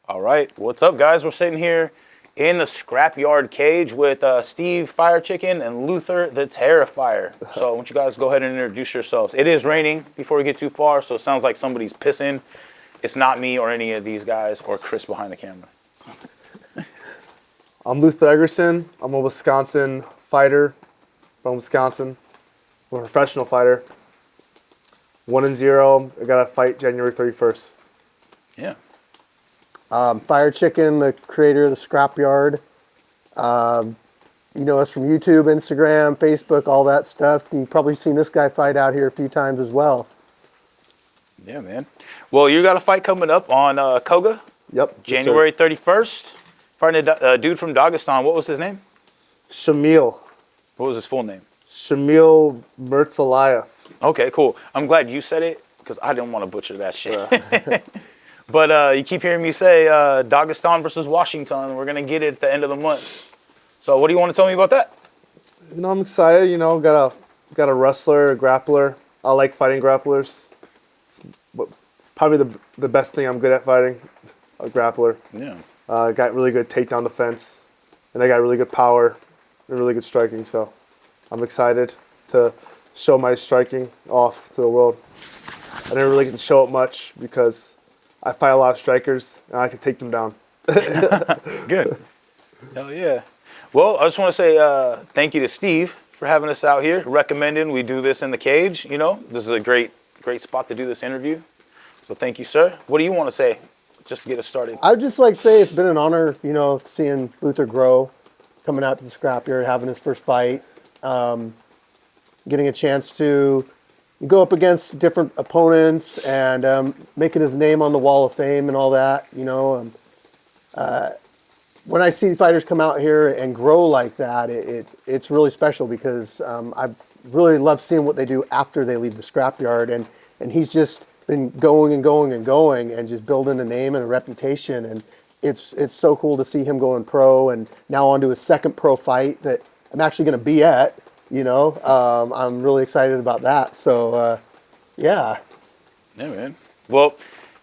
All right, what's up, guys? We're sitting here in the Scrapyard cage with Steve Firechicken and Luther the Terrifier. So, why don't you guys go ahead and introduce yourselves? It is raining before we get too far, so it sounds like somebody's pissing. It's not me or any of these guys or Chris behind the camera. I'm Luther Egerson. I'm a Wisconsin fighter from Wisconsin. I'm a professional fighter. 1-0. I got to fight January 31st. Yeah. Firechicken, the creator of the Scrapyard. You know us from YouTube, Instagram, Facebook, all that stuff. You've probably seen this guy fight out here a few times as well. Yeah, man. Well, you got a fight coming up on COGA. Yep. January 31st. Fighting a dude from Dagestan. What was his name? Shamil. What was his full name? Shamil Mertzalayev. Okay, cool. I'm glad you said it because I didn't want to butcher that shit. But you keep hearing me say Dagestan versus Washington. We're going to get it at the end of the month. So what do you want to tell me about that? You know, I'm excited. You know, got a wrestler, a grappler. I like fighting grapplers. It's probably the best thing I'm good at fighting, a grappler. Yeah. Got really good takedown defense, and I got really good power and really good striking. So I'm excited to show my striking off to the world. I didn't really get to show it much because I fight a lot of strikers, and I can take them down. Good. Hell yeah. Well, I just want to say thank you to Steve for having us out here, recommending we do this in the cage. You know, this is a great spot to do this interview. So thank you, sir. What do you want to say just to get us started? I would just like to say it's been an honor, you know, seeing Luther grow, coming out to the Scrapyard, having his first fight, getting a chance to go up against different opponents and making his name on the Wall of Fame and all that, you know. When I see fighters come out here and grow like that, it's really special because I really love seeing what they do after they leave the Scrapyard, and he's just been going and going and going and just building a name and a reputation, and it's so cool to see him going pro and now on to his second pro fight that I'm actually going to be at. You know, I'm really excited about that. So, yeah. Yeah, man. Well,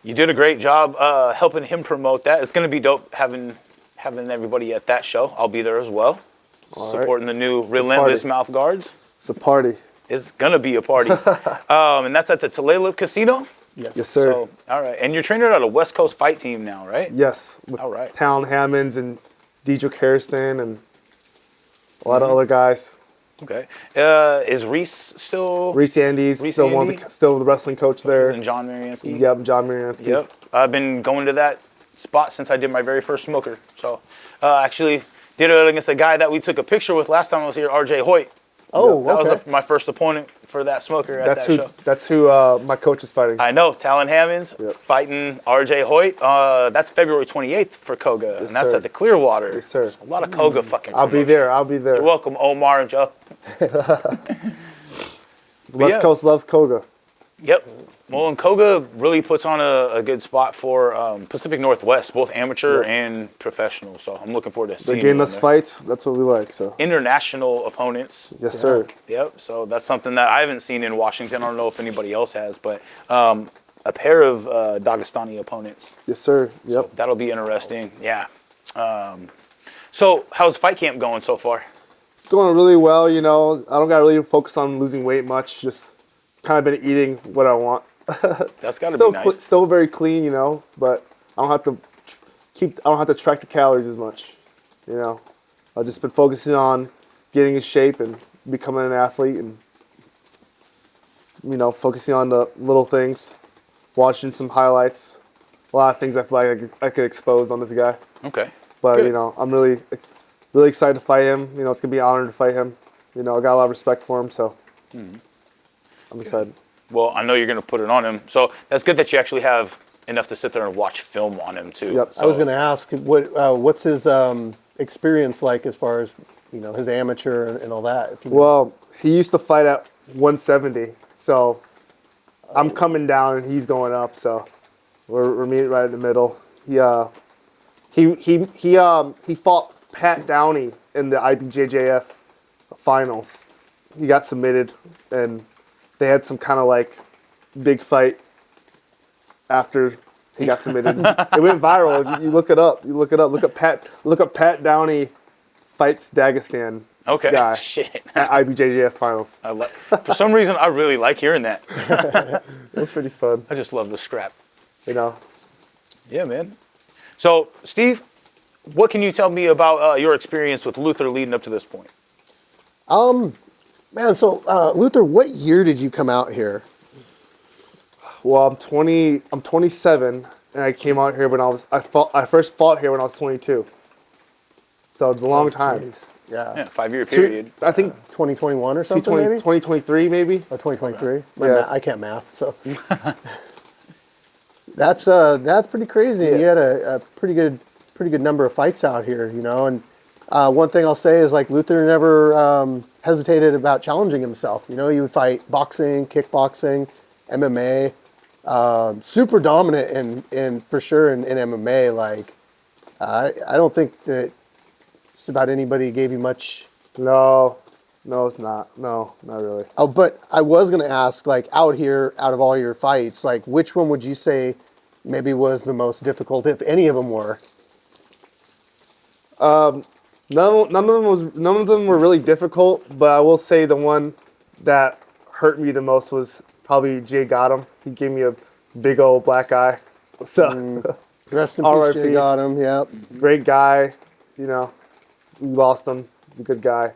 you did a great job helping him promote that. It's going to be dope having everybody at that show. I'll be there as well, supporting the new Relentless Mouth Guards. It's a party. It's going to be a party. And that's at the Tulalip Casino? Yes, sir. So, all right. And you're trainer at a West Coast fight team now, right? Yes. All right. Talon Hammonds and Deidre Harrison and a lot of other guys. Okay. Is Reese still? Reese Andy's still the wrestling coach there. And John Mariansky? Yep, John Mariansky. Yep. I've been going to that spot since I did my very first smoker. So actually did it against a guy that we took a picture with last time I was here, RJ Hoyt. Oh, that okay. was my first opponent for that smoker at that show. That's who my coach is fighting. I know, Talon Hammonds fighting RJ Hoyt. That's February 28th for COGA, Yes, and that's sir. at the Clearwater. Yes, sir. A lot of COGA fucking I'll be there. I'll be there. You're welcome, Omar and Joe. West Coast loves COGA. Yep. Well, and COGA really puts on a good spot for Pacific Northwest, both amateur and professional. So I'm looking forward to seeing They're getting us fights. That's what we like. So international opponents. Yes, sir. Yep. So that's something that I haven't seen in Washington. I don't know if anybody else has, but a pair of Dagestani opponents. Yes, sir. Yep. So that'll be interesting. Yeah. So how's fight camp going so far? It's going really well. You know, I don't got to really focus on losing weight much. Just kind of been eating what I want. That's got to be nice. Still very clean, you know, but I don't have to track the calories as much, you know. I've just been focusing on getting in shape and becoming an athlete, and you know, focusing on the little things, watching some highlights, a lot of things I feel like I could expose on this guy. Okay. But Good. you know, I'm really excited to fight him. You know, it's gonna be an honor to fight him. You know, I got a lot of respect for him, so I'm excited. Well, I know you're going to put it on him, so that's good that you actually have enough to sit there and watch film on him too. Yep. So, I was going to ask, what's his experience like as far as, you know, his amateur and all that? If you know. Well, he used to fight at 170, so I'm coming down and he's going up. So we're meeting right in the middle. He fought Pat Downey in the IBJJF finals. He got submitted, and they had some kind of like big fight after He got submitted. It went viral. You look it up. You look it up. Look up Pat Downey fights Dagestan Okay. guy Shit. at IBJJF finals. For some reason, I really like hearing that. It was pretty fun. I just love the scrap. You know. Yeah, man. So, Steve, what can you tell me about your experience with Luther leading up to this point? Man, so Luther, what year did you come out here? Well, I'm 20. I'm 27, and I came out here when I first fought here when I was 22. So it's a long time. Geez. Yeah. Yeah, 5-year period. I think 2021 or something, maybe? 2023 maybe. Or 2023? Yes. I can't math, so. That's pretty crazy. Yeah. You had a pretty good number of fights out here, you know. And one thing I'll say is, like, Luther never hesitated about challenging himself. You know, you would fight boxing, kickboxing, MMA. Super dominant in for sure in MMA. Like, I don't think that just about anybody gave you much. No, it's not. No, not really. Oh, but I was gonna ask, like, out here, out of all your fights, like, which one would you say maybe was the most difficult, if any of them were? None of them were really difficult, but I will say the one that hurt me the most was probably Jay Gotham. He gave me a big old black eye. So Rest in R.I.P. peace, Jay Gotham. Yep. great guy, you know. We lost him. He's a good guy.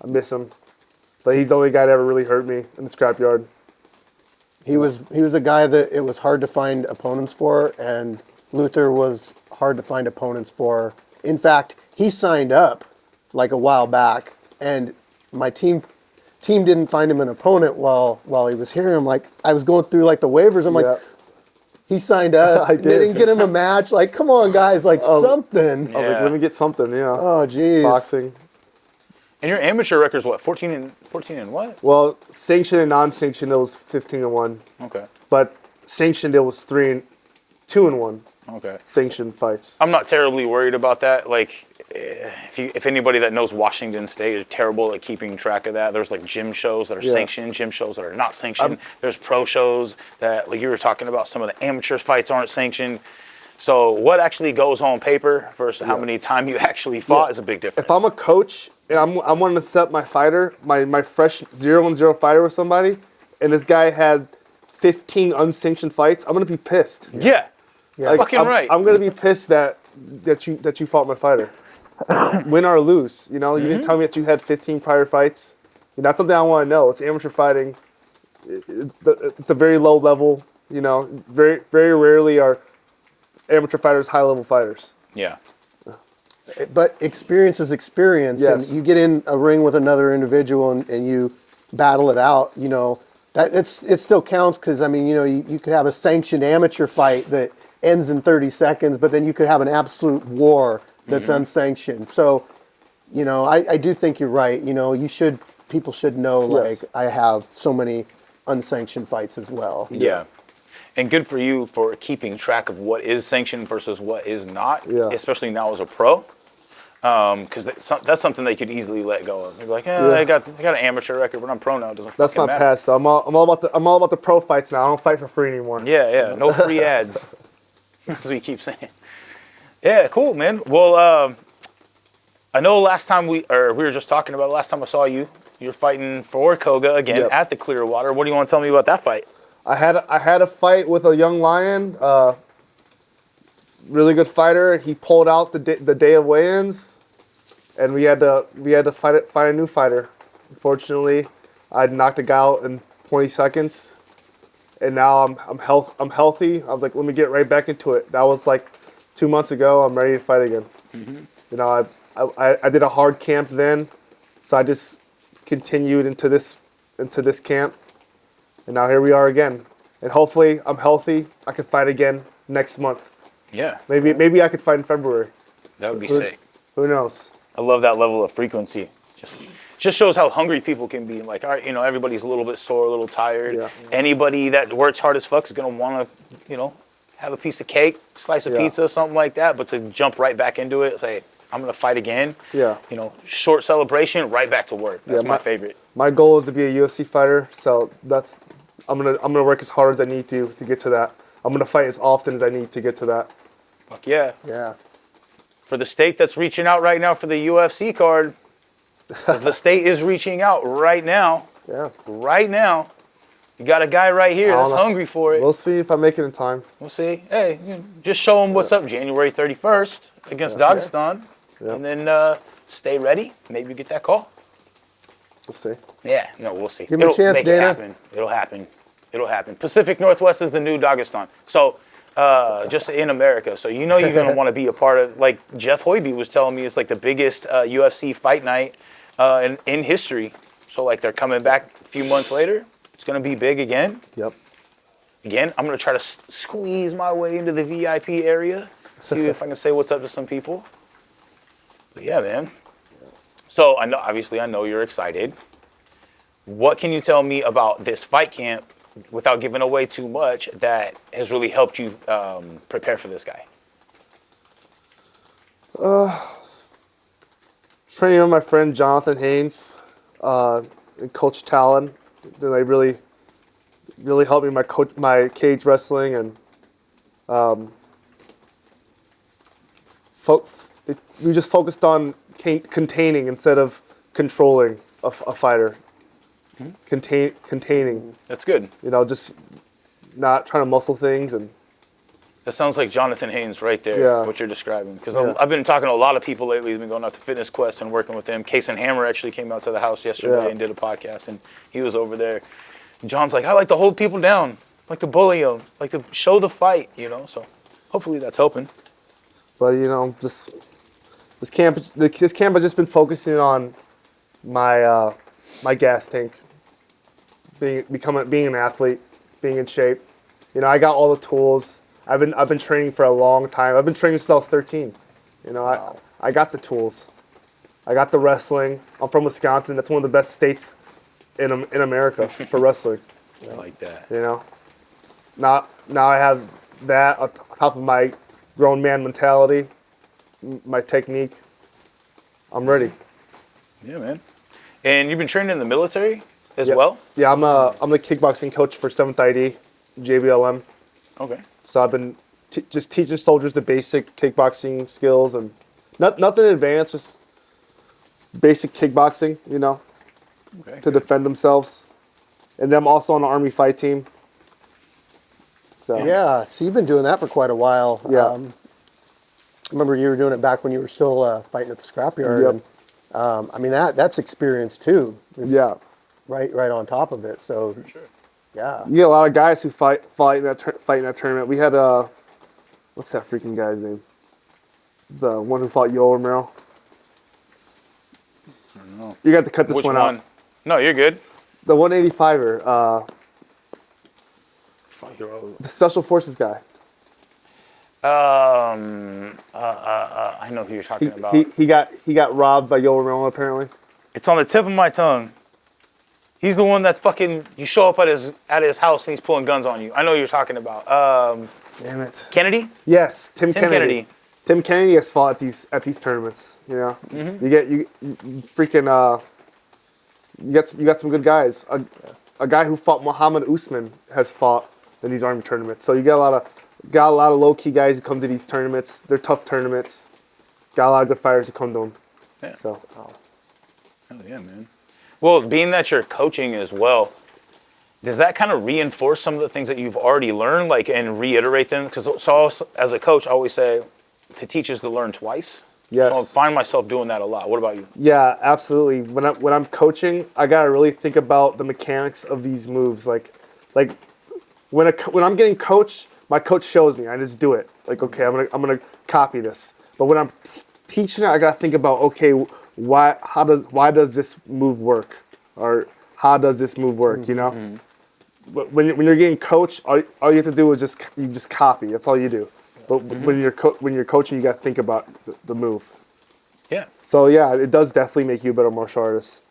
I miss him. But he's the only guy that ever really hurt me in the scrapyard. He was a guy that it was hard to find opponents for, and Luther was hard to find opponents for. In fact, he signed up like a while back, and my team didn't find him an opponent while he was here. I'm like, I was going through like the waivers. I'm like, he signed up. I They did. didn't get him a match. Like, come on, guys, like something. I was like, let me get something, you know. Oh, geez. Boxing. And your amateur record's what? 14 and what? Well, sanctioned and non-sanctioned, it was 15-1. Okay. But sanctioned, it was 2-1. Okay. Sanctioned fights. I'm not terribly worried about that. Like, if anybody that knows Washington State is terrible at keeping track of that. There's like gym shows that are sanctioned, gym shows that are not sanctioned. There's pro shows that, like you were talking about, some of the amateur fights aren't sanctioned. So what actually goes on paper versus how many times you actually fought is a big difference. If I'm a coach and I'm wanting to set my fighter, my fresh 0-0 fighter with somebody, and this guy had 15 unsanctioned fights, I'm gonna be pissed. Yeah. Like, Fucking right. I'm gonna be pissed that you fought my fighter. Win or lose, you know. You didn't tell me that you had 15 prior fights. You know, that's something I want to know. It's amateur fighting. It's a very low level. You know, very very rarely are amateur fighters high level fighters. Yeah. But experience is experience. Yes. And you get in a ring with another individual and you battle it out, you know, it still counts because, I mean, you know, you could have a sanctioned amateur fight that ends in 30 seconds, but then you could have an absolute war that's unsanctioned. So, you know, I do think you're right. You know, people should know, Yes. like, I have so many unsanctioned fights as well. Yeah. And good for you for keeping track of what is sanctioned versus what is not, especially now as a pro. Because that's something they could easily let go of. They're like, I got an amateur record, but I'm pro now. It doesn't That's fucking my matter. past. Though. I'm all about the pro fights now. I don't fight for free anymore. Yeah. No free ads. As we keep saying. Yeah, cool, man. Well, I know last time we were just talking about last time I saw you, you're fighting for COGA again at the Clearwater. What do you want to tell me about that fight? I had a fight with a young lion. Really good fighter. He pulled out the day of weigh-ins, and we had to fight a new fighter. Unfortunately, I knocked a guy out in 20 seconds, and now I'm healthy. I was like, let me get right back into it. That was like 2 months ago. I'm ready to fight again. You know, I did a hard camp then, so I just continued into this camp, and now here we are again. And hopefully, I'm healthy. I can fight again next month. Yeah. Maybe I could fight in February. That would be sick. Who knows? I love that level of frequency. Just shows how hungry people can be. Like, all right, you know, everybody's a little bit sore, a little tired. Yeah. Anybody that works hard as fuck is gonna want to, you know, have a piece of cake, slice of pizza, something like that. But to jump right back into it, say, I'm gonna fight again. Yeah. You know, short celebration, right back to work. That's my favorite. My goal is to be a UFC fighter, so I'm gonna work as hard as I need to get to that. I'm gonna fight as often as I need to get to that. Fuck yeah. Yeah. For the state that's reaching out right now for the UFC card, 'cause the state is reaching out right now. Yeah. Right now. You got a guy right here that's hungry for it. We'll see if I make it in time. We'll see. Hey, just show him what's up January 31st against Dagestan. Yeah. And then stay ready. Maybe you get that call. We'll see. Yeah, no, we'll see. Give me a chance, make Dana. It happen. It'll happen. It'll happen. Pacific Northwest is the new Dagestan. So, just in America. So, you're going to want to be a part of, like Jeff Hoiby was telling me, it's like the biggest UFC fight night in history. So, like, they're coming back a few months later. It's going to be big again. Yep. Again, I'm going to try to squeeze my way into the VIP area. See if I can say what's up to some people. But yeah, man. So, I know you're excited. What can you tell me about this fight camp, without giving away too much, that has really helped you prepare for this guy? Training with my friend Jonathan Haynes and Coach Talon. They really helped me my cage wrestling, and we just focused on containing instead of controlling a fighter. Containing. That's good. Just not trying to muscle things. And That sounds like Jonathan Haynes right there, Yeah. what you're describing. Because Yeah. I've been talking to a lot of people lately. Who've been going out to Fitness Quest and working with them. Case and Hammer actually came out to the house yesterday Yeah. and did a podcast, and he was over there. John's like, I like to hold people down, like to bully them, like to show the fight, So hopefully that's helping. But this camp has just been focusing on my my gas tank, being an athlete, being in shape. I got all the tools. I've been training for a long time. I've been training since I was 13. I got the tools. I got the wrestling. I'm from Wisconsin. That's one of the best states in America for wrestling. I like that. Now I have that on top of my grown man mentality, my technique. I'm ready. Yeah, man. And you've been training in the military as Yeah. well? Yeah, I'm the kickboxing coach for 7th ID, JBLM. Okay. So I've been just teaching soldiers the basic kickboxing skills, and nothing advanced, just basic kickboxing, Okay. to defend themselves. And then I'm also on the Army fight team. So Yeah, so you've been doing that for quite a while. Yeah. I remember you were doing it back when you were still fighting at the Scrapyard. Yep. And, that's experience too. It's yeah, right on top of it. So, Sure. yeah. you get a lot of guys who fight in that tournament. We had what's that freaking guy's name? The one who fought Yoel Romero. I don't know. You got to cut this Which one one? out. No, you're good. The 185er, Fuck, you're all- the special forces guy. I know who you're talking about. He got robbed by Yoel Romero apparently. It's on the tip of my tongue. He's the one that's fucking. You show up at his house and he's pulling guns on you. I know who you're talking about. Damn it. Kennedy. Yes, Tim Kennedy. Kennedy. Tim Kennedy has fought at these tournaments. Mm-hmm. You freaking you got some good guys. A guy who fought Muhammad Usman has fought in these Army tournaments. So you got a lot of low key guys who come to these tournaments. They're tough tournaments. Got a lot of good fighters who come to them. Yeah. So Hell yeah, man. Well, being that you're coaching as well, does that kind of reinforce some of the things that you've already learned, and reiterate them? Because as a coach, I always say to teach is to learn twice. Yes. So I find myself doing that a lot. What about you? yeah, absolutely. When I'm coaching, I gotta really think about the mechanics of these moves. Like when I'm getting coached, my coach shows me. I just do it. Like, okay, I'm gonna copy this. But when I'm teaching it, I gotta think about, okay, why does this move work, or how does this move work? But when you're getting coached, all you have to do is just copy. That's all you do. But when you're coaching, you got to think about the move. Yeah. So yeah, it does definitely make you a better martial artist.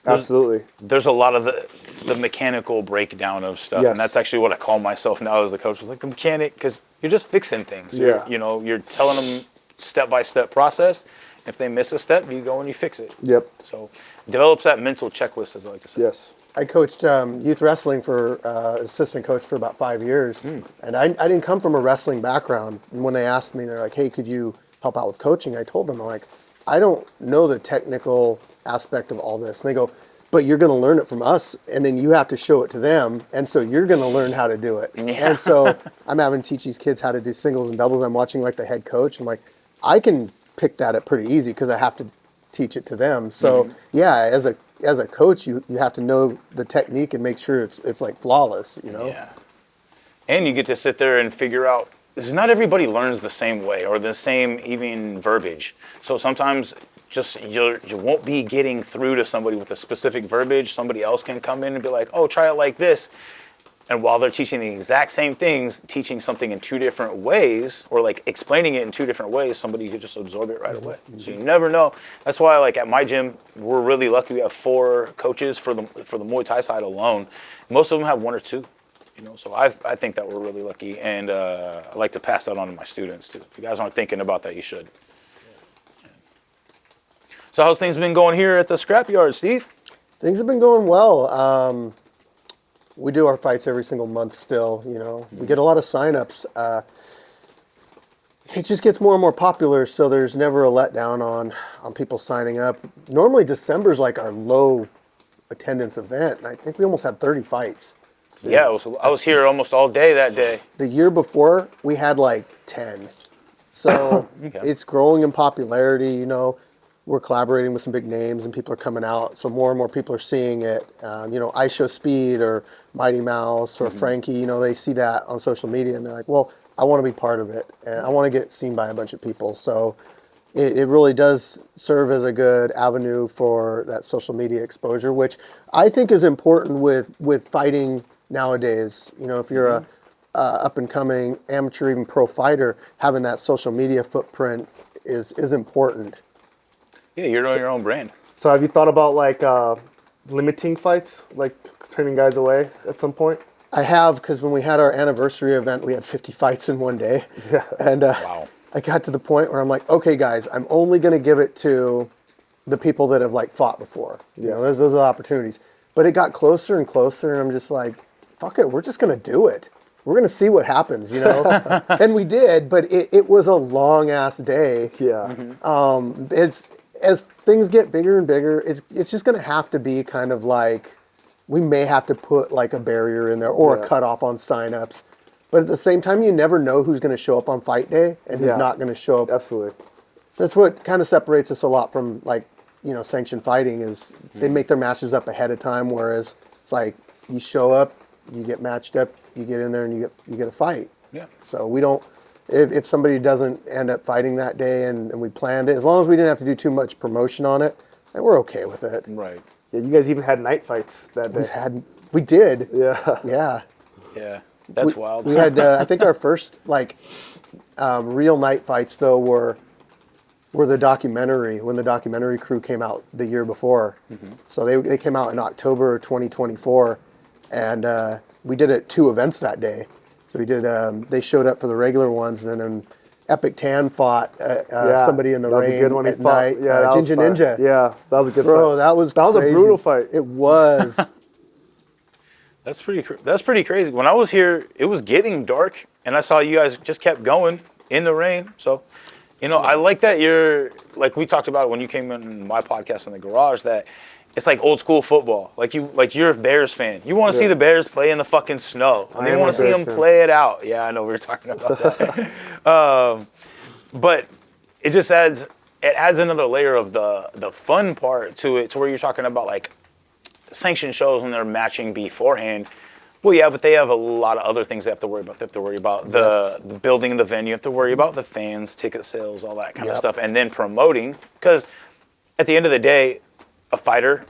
Absolutely. There's a lot of the mechanical breakdown of stuff, Yes. and that's actually what I call myself now as a coach. It's like the mechanic, because you're just fixing things. Yeah. You're telling them step-by-step process, If they miss a step, you go and you fix it. Yep. So develops that mental checklist, as I like to say. Yes. I coached youth wrestling for assistant coach for about 5 years, and I didn't come from a wrestling background. And when they asked me, they're like, "Hey, could you help out with coaching?" I told them, I'm like, I don't know the technical aspect of all this. And they go, "But you're going to learn it from us, and then you have to show it to them, and so you're going to learn how to do it." Yeah. And so I'm having to teach these kids how to do singles and doubles. I'm watching like the head coach. I'm like, I can pick that up pretty easy because I have to teach it to them. So yeah, as a coach, you have to know the technique and make sure it's like flawless, you know? Yeah. And you get to sit there and figure out, because not everybody learns the same way or the same even verbiage. So sometimes just you won't be getting through to somebody with a specific verbiage. Somebody else can come in and be like, "Oh, try it like this." And while they're teaching the exact same things, teaching something in two different ways, or like explaining it in two different ways, somebody could just absorb it right away. So you never know. That's why, like at my gym, we're really lucky. We have 4 coaches for the Muay Thai side alone. Most of them have 1 or 2. You know, so I think that we're really lucky, and I like to pass that on to my students too. If you guys aren't thinking about that, you should. Yeah. So how's things been going here at the Scrapyard, Steve? Things have been going well. We do our fights every single month still, you know. We get a lot of signups. It just gets more and more popular, so there's never a letdown on people signing up. Normally December's like our low attendance event, and I think we almost had 30 fights. Yeah, I was here almost all day that day. The year before, we had like 10. So Okay. it's growing in popularity, you know. We're collaborating with some big names and people are coming out. So more and more people are seeing it. You know, I Show Speed or Mighty Mouse or Frankie, you know, they see that on social media and they're like, well, I want to be part of it. And I want to get seen by a bunch of people. So it really does serve as a good avenue for that social media exposure, which I think is important with fighting nowadays. You know, if you're a up and coming amateur, even pro fighter, having that social media footprint is important. Yeah, you're doing your own brand. So have you thought about like limiting fights, like turning guys away at some point? I have, because when we had our anniversary event, we had 50 fights in one day. Yeah. And Wow. I got to the point where I'm like, okay, guys, I'm only going to give it to the people that have like fought before. You know, those are opportunities. But it got closer and closer, and I'm just like, fuck it, we're just going to do it. We're going to see what happens, you know? And we did, but it was a long-ass day. Yeah. It's as things get bigger and bigger, it's just going to have to be kind of like, we may have to put like a barrier in there or a cutoff on signups. But at the same time, you never know who's going to show up on fight day and who's not going to show up. Absolutely. So that's what kind of separates us a lot from like, you know, sanctioned fighting is they make their matches up ahead of time, whereas it's like you show up, you get matched up, you get in there and you get a fight. Yeah. So we don't, if somebody doesn't end up fighting that day and we planned it, as long as we didn't have to do too much promotion on it, then we're okay with it. Right. Yeah, you guys even had night fights that day. We did. Yeah. Yeah. Yeah. That's wild. We had, I think our first like real night fights though were the documentary, when the documentary crew came out the year before. So they came out in October 2024, and we did it 2 events that day. So we did, they showed up for the regular ones, and then Epic Tan fought somebody in the that was rain a good one. at He fought, night. yeah, that was Ginger fun. Ninja. Yeah, that was a good Bro, fight. that was a crazy. brutal fight. It was. That's pretty crazy. When I was here, it was getting dark, and I saw you guys just kept going in the rain. So, you know, I like that you're, like we talked about when you came in my podcast in the garage, that it's like old school football. Like you're a Bears fan. You want to see the Bears play in the fucking snow. And you want to see them play it out. Yeah, I know we were talking about that. But it just adds another layer of the fun part to it, to where you're talking about like sanctioned shows when they're matching beforehand. Well, yeah, but they have a lot of other things they have to worry about. They have to worry about the building the venue. You have to worry about the fans, ticket sales, all that kind of stuff, and then promoting. Because at the end of the day, a fighter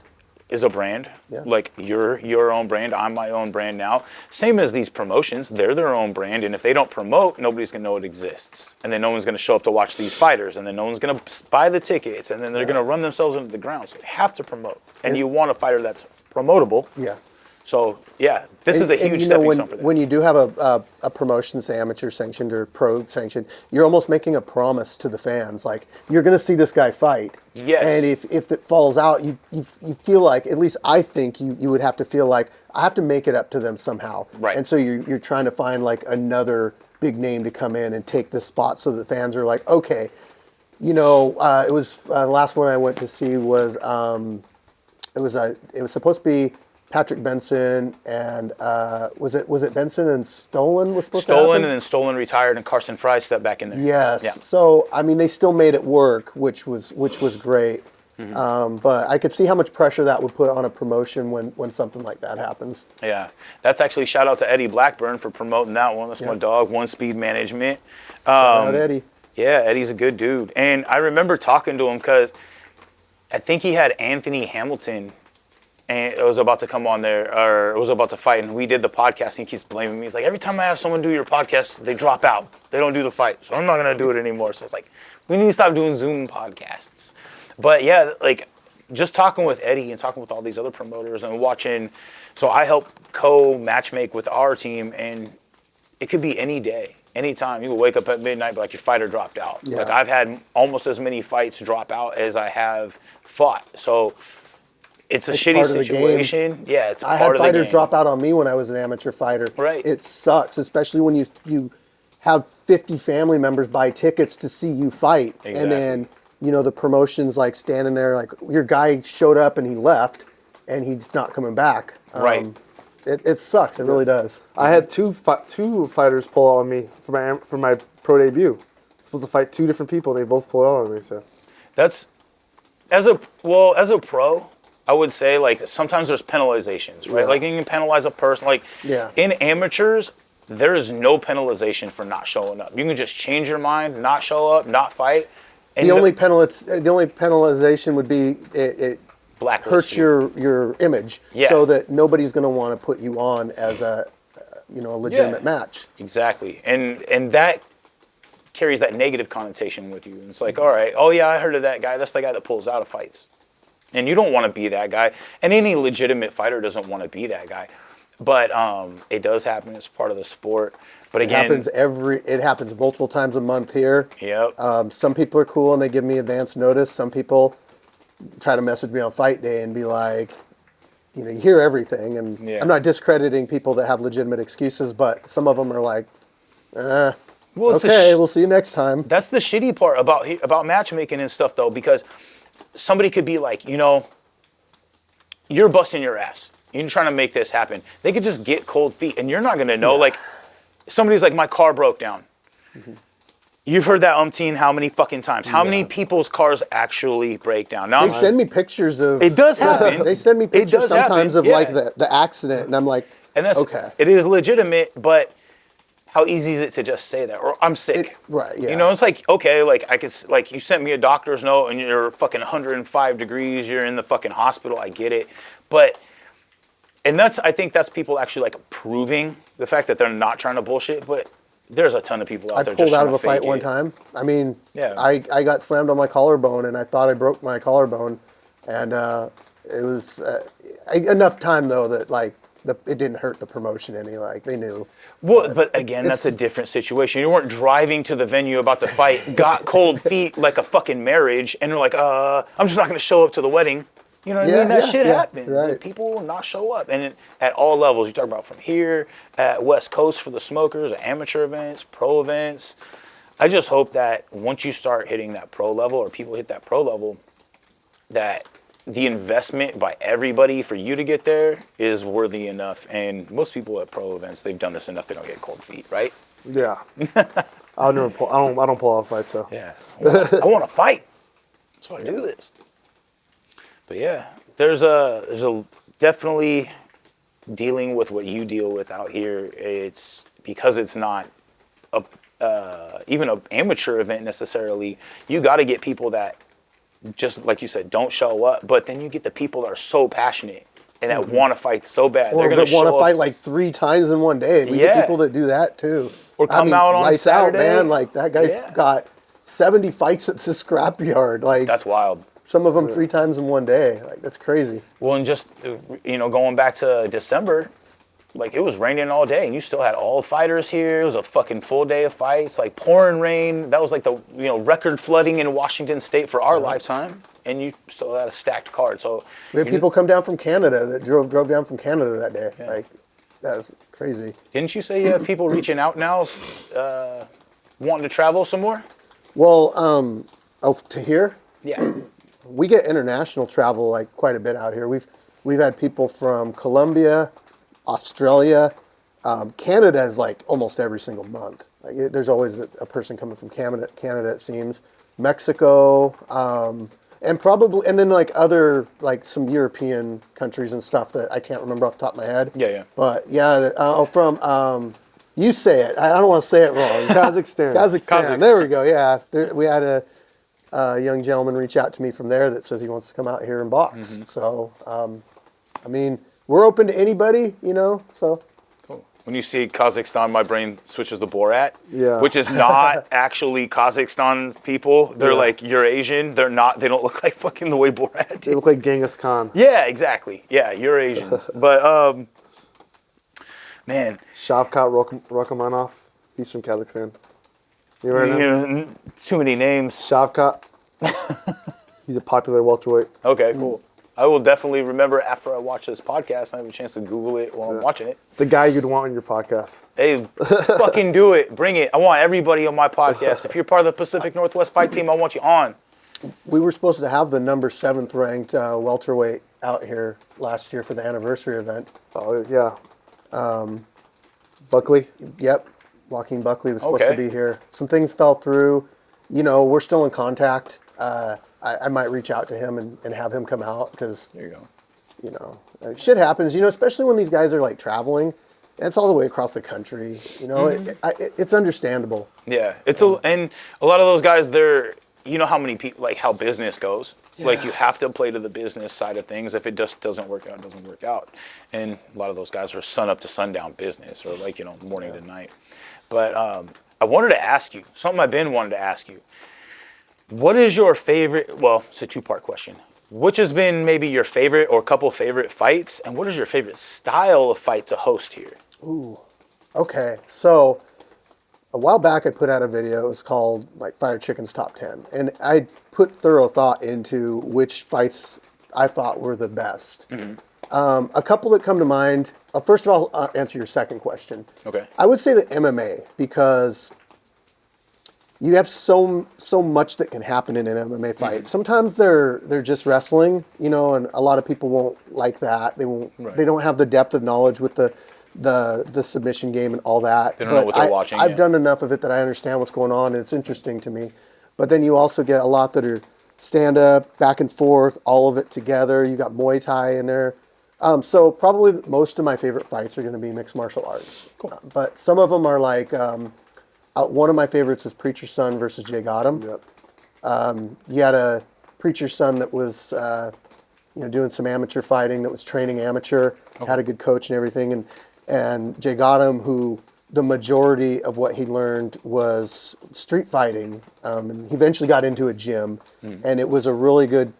is a brand. Yeah. Like you're your own brand. I'm my own brand now. Same as these promotions. They're their own brand, and if they don't promote, nobody's gonna know it exists. And then no one's gonna show up to watch these fighters, and then no one's gonna buy the tickets, and then they're gonna run themselves into the ground. So they have to promote. And you want a fighter that's promotable. Yeah. So yeah, this is a huge you know, stepping stone for them. when you do have a promotion, say amateur sanctioned or pro sanctioned, you're almost making a promise to the fans, like you're going to see this guy fight. Yes. And if it falls out, you feel like, at least I think you would have to feel like I have to make it up to them somehow. Right. And so you're trying to find like another big name to come in and take the spot, so the fans are like, okay, you know, it was the last one I went to see was it was supposed to be Patrick Benson and was it Benson and Stolen was supposed to happen? Stolen, and then Stolen retired, and Carson Fry stepped back in there. Yes. Yeah. So I mean, they still made it work, which was great. But I could see how much pressure that would put on a promotion when something like that happens. Yeah, that's actually shout out to Eddie Blackburn for promoting that one. That's my dog, One Speed Management. Shout out Eddie. Yeah, Eddie's a good dude. And I remember talking to him because I think he had Anthony Hamilton, and it was about to come on there, or it was about to fight, and we did the podcast, and he keeps blaming me. He's like, every time I have someone do your podcast, they drop out. They don't do the fight, so I'm not going to do it anymore. So it's like, we need to stop doing Zoom podcasts. But yeah, like, just talking with Eddie and talking with all these other promoters and watching, so I help co-matchmake with our team, and it could be any day. Anytime. You will wake up at midnight, but like your fighter dropped out. Yeah. Like I've had almost as many fights drop out as I have fought. So it's a shitty part of the situation. Yeah, it's I part had of the fighters game. drop out on me when I was an amateur fighter. Right. It sucks, especially when you have 50 family members buy tickets to see you fight. Exactly. And then, you know, the promotion's like standing there, like your guy showed up and he left and he's not coming back. Right. It sucks. It really does. I had two fighters pull out on me for my pro debut. I was supposed to fight two different people, and they both pulled out on me. So That's as a pro, I would say like sometimes there's penalizations, right? Yeah. Like you can penalize a person. Like Yeah. in amateurs, there is no penalization for not showing up. You can just change your mind, not show up, not fight. And The only penalization would be it blacklist hurts you. your image, Yeah. so that nobody's going to want to put you on as a legitimate match. Exactly. And that carries that negative connotation with you. And it's like, all right, oh yeah, I heard of that guy. That's the guy that pulls out of fights. And you don't want to be that guy. And any legitimate fighter doesn't want to be that guy. But it does happen. It's part of the sport. But again, It happens multiple times a month here. Yep. Some people are cool and they give me advance notice. Some people try to message me on fight day and be like, you know, you hear everything. And Yeah. I'm not discrediting people that have legitimate excuses, but some of them are like, Well, it's okay, we'll see you next time. That's the shitty part about matchmaking and stuff, though, because somebody could be like, you know, you're busting your ass. You're trying to make this happen. They could just get cold feet, and you're not going to know. Yeah. Like, somebody's like, my car broke down. Mm-hmm. You've heard that umpteen how many fucking times? How many people's cars actually break down? Now They send me pictures of... It does happen. They send me It pictures does sometimes happen, of like the accident, and I'm like, and that's okay. It is legitimate, but how easy is it to just say that? Or I'm sick. Right, yeah. You know, it's like, okay, like I could, like you sent me a doctor's note and you're fucking 105 degrees, you're in the fucking hospital, I get it. But, and I think that's people actually like proving the fact that they're not trying to bullshit, but there's a ton of people out I there pulled just out trying of a to fake fight one it. time. I mean, Yeah. I got slammed on my collarbone, and I thought I broke my collarbone, and it was enough time though that like it didn't hurt the promotion any. Like they knew. Well, but again, that's a different situation. You weren't driving to the venue about to fight, got cold feet like a fucking marriage, and you're like, I'm just not going to show up to the wedding. You know what I mean? That shit happens. right. Like, people will not show up. And at all levels, you talk about from here, at West Coast for the smokers, amateur events, pro events. I just hope that once you start hitting that pro level, or people hit that pro level, that the investment by everybody for you to get there is worthy enough. And most people at pro events, they've done this enough, they don't get cold feet, right? yeah, I don't pull out fights. So Yeah. I want to fight. That's why I do this. But yeah, there's a definitely dealing with what you deal with out here. It's because it's not even an amateur event necessarily. You got to get people that, just like you said, don't show up. But then you get the people that are so passionate and that want to fight so bad. Or They're going that to want show to up. fight like 3 times in one day. We get people that do that too. Or come out on lights Saturday. out, man. Like that guy's got 70 fights at the Scrapyard. Like That's wild. some of them 3 times in one day. Like, that's crazy. Well, and just, going back to December, like, it was raining all day, and you still had all fighters here. It was a fucking full day of fights, like pouring rain. That was like the, record flooding in Washington State for our lifetime, and you still had a stacked card. So we had people come down from Canada that drove down from Canada that day. Yeah. Like, that was crazy. Didn't you say you have people reaching out now, wanting to travel some more? Well, to here, Yeah. we get international travel like quite a bit out here. We've had people from Colombia, Australia, Canada is like almost every single month. Like there's always a person coming from Canada. It seems Mexico, and then like other like some European countries and stuff that I can't remember off the top of my head. Yeah. But yeah, from you say it. I don't want to say it wrong. Kazakhstan. There we go. Yeah, we had a young gentleman reach out to me from there that says he wants to come out here and box. Mm-hmm. So, I mean, we're open to anybody, so. Cool. When you see Kazakhstan, my brain switches to Borat, Yeah. which is not actually Kazakhstan people. They're like Eurasian. They don't look like fucking the way Borat They did. look like Genghis Khan. Yeah, exactly. Yeah, Eurasians. But, man. Shavkat Rachmanov. He's from Kazakhstan. You ever heard of him? Too many names. Shavkat. He's a popular welterweight. Okay, cool. I will definitely remember after I watch this podcast. I have a chance to Google it while I'm watching it. The guy you'd want on your podcast. Hey, fucking do it. Bring it. I want everybody on my podcast. If you're part of the Pacific Northwest Fight Team, I want you on. We were supposed to have the number 7th ranked welterweight out here last year for the anniversary event. Oh, yeah. Buckley. Yep. Joaquin Buckley was supposed to Okay. be here. Some things fell through. We're still in contact. I might reach out to him and have him come out because, There you go. Shit happens, especially when these guys are like traveling. It's all the way across the country. It's understandable. Yeah, and a lot of those guys, they're, how many people, like how business goes. Yeah. Like you have to play to the business side of things. If it just doesn't work out, it doesn't work out. And a lot of those guys are sun up to sundown business or like, morning to night. But I wanted to ask you, something I've been wanting to ask you. What is your favorite, well, it's a 2-part question. Which has been maybe your favorite or couple favorite fights? And what is your favorite style of fight to host here? Ooh. Okay. So a while back I put out a video. It was called like Firechicken's Top 10. And I put thorough thought into which fights I thought were the best. Mm-hmm. A couple that come to mind. First of all, I'll answer your second question. Okay. I would say the MMA because you have so much that can happen in an MMA fight. Mm-hmm. Sometimes they're just wrestling, and a lot of people won't like that. They won't. Right. They don't have the depth of knowledge with the submission game and all that. They don't know what they're watching. I've done enough of it that I understand what's going on, and it's interesting to me. But then you also get a lot that are stand up, back and forth, all of it together. You got Muay Thai in there. So probably most of my favorite fights are going to be mixed martial arts. Cool. But some of them are like. One of my favorites is Preacher's Son versus Jay Gotham. Yep. You had a Preacher's Son that was, doing some amateur fighting, that was training amateur, had a good coach and everything, and Jay Gotham, who the majority of what he learned was street fighting, and he eventually got into a gym, and it was a really good,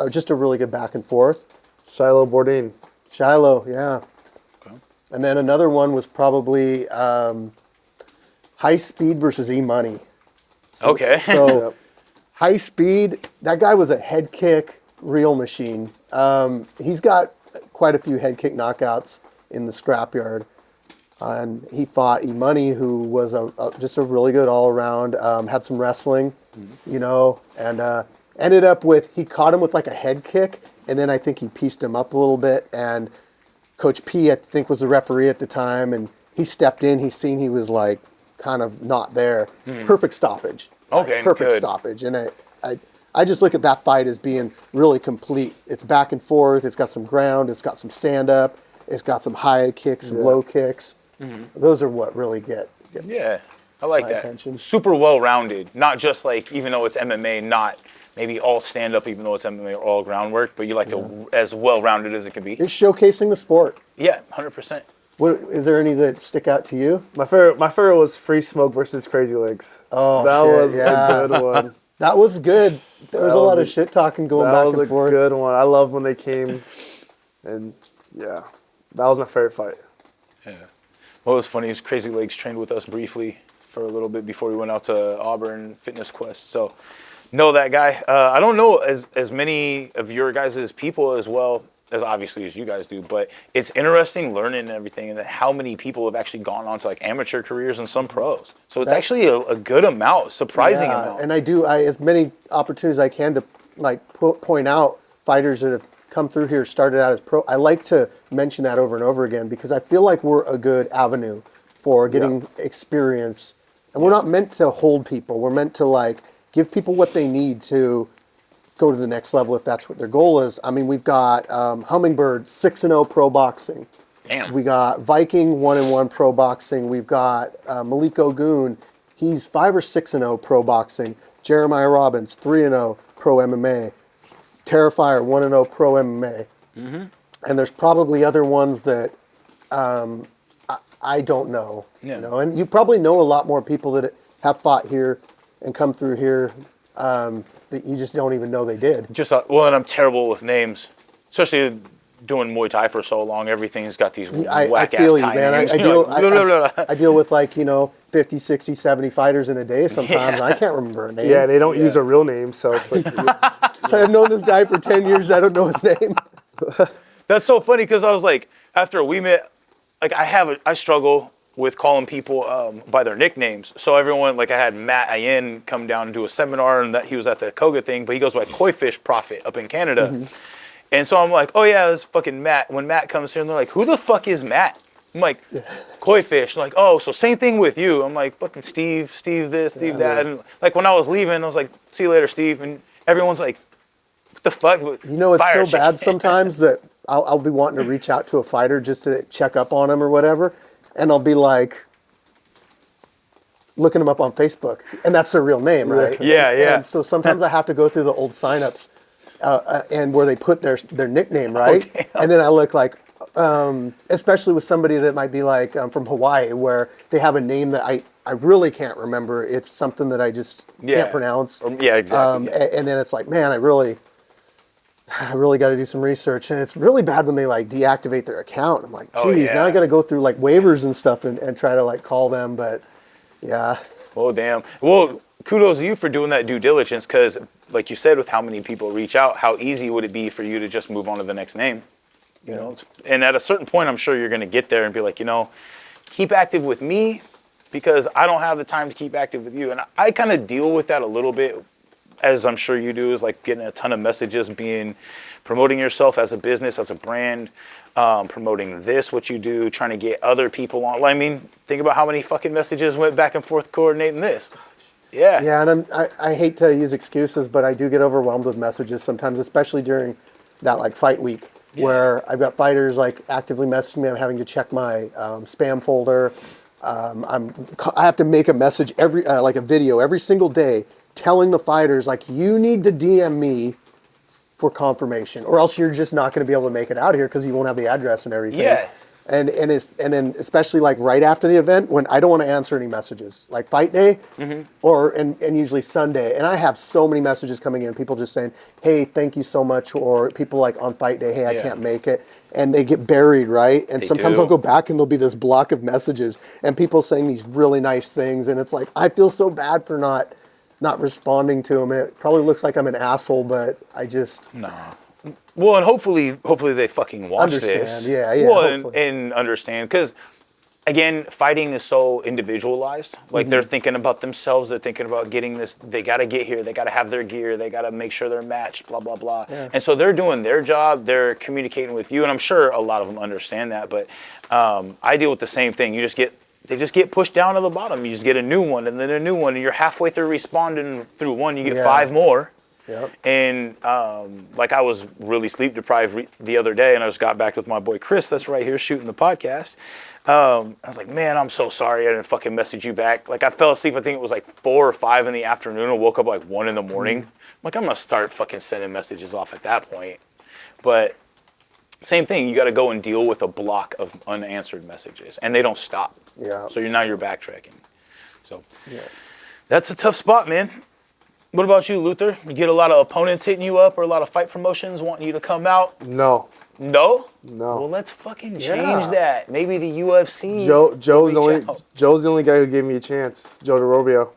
just a really good back and forth. Shiloh Bourdain. Shiloh, yeah. Okay. And then another one was probably High Speed versus E-Money. Okay. So Yep. High Speed, that guy was a head kick real machine. He's got quite a few head kick knockouts in the Scrapyard. And he fought E-Money, who was just a really good all-around, had some wrestling, and ended up he caught him with like a head kick, and then I think he pieced him up a little bit, and Coach P, I think, was the referee at the time, and he stepped in, he was like, kind of not there. Perfect stoppage. Okay, Perfect good. stoppage. And I just look at that fight as being really complete. It's back and forth. It's got some ground. It's got some stand-up. It's got some high kicks, some low kicks. Those are what really get Yeah, I like my that. attention. Super well-rounded. Not just like, even though it's MMA, not maybe all stand-up, even though it's MMA, or all groundwork, but you like to as well-rounded as it can be. It's showcasing the sport. Yeah, 100%. What, is there any that stick out to you? My favorite was Free Smoke versus Crazy Legs. Oh, that shit, was yeah. a good one. That was good. There was a lot of shit talking going back and forth. That was a good one. I love when they came, and yeah, that was my favorite fight. Yeah. What was funny is Crazy Legs trained with us briefly for a little bit before we went out to Auburn Fitness Quest. So know that guy. I don't know as many of your guys' people as well as obviously as you guys do, but it's interesting learning everything and how many people have actually gone on to like amateur careers and some pros. So it's actually a good amount, surprising amount. And I as many opportunities as I can to like point out fighters that have come through here, started out as pro. I like to mention that over and over again because I feel like we're a good avenue for getting experience. And we're not meant to hold people. We're meant to like give people what they need to go to the next level if that's what their goal is. I mean, we've got Hummingbird 6-0 pro boxing. Damn. We got Viking 1-1 pro boxing. We've got Maliko Goon. He's 5 or 6-0 pro boxing. Jeremiah Robbins 3-0 pro MMA. Terrifier 1-0 pro MMA. Mm-hmm. And there's probably other ones that I don't know. Yeah. You know, and you probably know a lot more people that have fought here and come through here. That you just don't even know they did. And I'm terrible with names, especially doing Muay Thai for so long. Everything's got these whack-ass Thai names. I deal with 50, 60, 70 fighters in a day sometimes. And I can't remember a name. Yeah, they don't use a real name, so it's like. So I've known this guy for 10 years. I don't know his name. That's so funny because I was like, after we met, like I struggle with calling people by their nicknames. So everyone, like I had Matt Ayen come down and do a seminar, and that he was at the COGA thing, but he goes by Koi Fish Prophet up in Canada. Mm-hmm. And so I'm like, oh yeah, this fucking Matt. When Matt comes here, and they're like, who the fuck is Matt? I'm like, Koi Fish. I'm like, oh, so same thing with you. I'm like, fucking Steve this, Steve that. And like when I was leaving, I was like, see you later, Steve. And everyone's like, what the fuck? You know, it's so bad sometimes that I'll be wanting to reach out to a fighter just to check up on him or whatever. And I'll be like, looking them up on Facebook. And that's their real name, right? Yeah. And so sometimes I have to go through the old signups and where they put their nickname, right? Oh, and then I look like, especially with somebody that might be like from Hawaii, where they have a name that I really can't remember. It's something that I just can't pronounce. Yeah, exactly. And then it's like, man, I really got to do some research. And it's really bad when they like deactivate their account. I'm like, geez, now I got to go through like waivers and stuff and try to like call them. But yeah. Oh, damn. Well, kudos to you for doing that due diligence because, like you said, with how many people reach out, how easy would it be for you to just move on to the next name? You know, and at a certain point, I'm sure you're going to get there and be like, keep active with me because I don't have the time to keep active with you. And I kind of deal with that a little bit, as I'm sure you do, is like getting a ton of messages, promoting yourself as a business, as a brand, promoting what you do, trying to get other people on. I mean, think about how many fucking messages went back and forth coordinating this. Yeah. Yeah, and I hate to use excuses, but I do get overwhelmed with messages sometimes, especially during that like fight week where I've got fighters like actively messaging me. I'm having to check my spam folder. I have to make a message like a video every single day telling the fighters like, you need to DM me for confirmation or else you're just not going to be able to make it out here because you won't have the address and everything. Yeah. And then especially like right after the event when I don't want to answer any messages, like fight day and usually Sunday. And I have so many messages coming in, people just saying, hey, thank you so much. Or people like on fight day, hey, I can't make it. And they get buried, right? And sometimes I'll go back and there'll be this block of messages and people saying these really nice things. And it's like, I feel so bad for not responding to them. It probably looks like I'm an asshole, but I just... No. Well, and hopefully they fucking watch this. Yeah. Well, and understand, because again, fighting is so individualized. Like they're thinking about themselves. They're thinking about getting this. They got to get here. They got to have their gear. They got to make sure they're matched. Blah blah blah. Yeah. And so they're doing their job. They're communicating with you, and I'm sure a lot of them understand that. But I deal with the same thing. They just get pushed down to the bottom. You just get a new one, and then a new one, and you're halfway through responding through one. You get 5 more. Yep. And like I was really sleep deprived the other day, and I just got back with my boy Chris that's right here shooting the podcast. I was like, man, I'm so sorry I didn't fucking message you back. Like I fell asleep, I think it was like 4 or 5 in the afternoon and woke up like 1 in the morning. I'm like, I'm gonna start fucking sending messages off at that point. But same thing, you gotta go and deal with a block of unanswered messages, and they don't stop. Yeah. So you're backtracking. So that's a tough spot, man. What about you, Luther? You get a lot of opponents hitting you up or a lot of fight promotions wanting you to come out? No. No? No. Well, let's fucking change Yeah. that. Maybe the UFC. Joe's the only guy who gave me a chance. Joe DeRobio.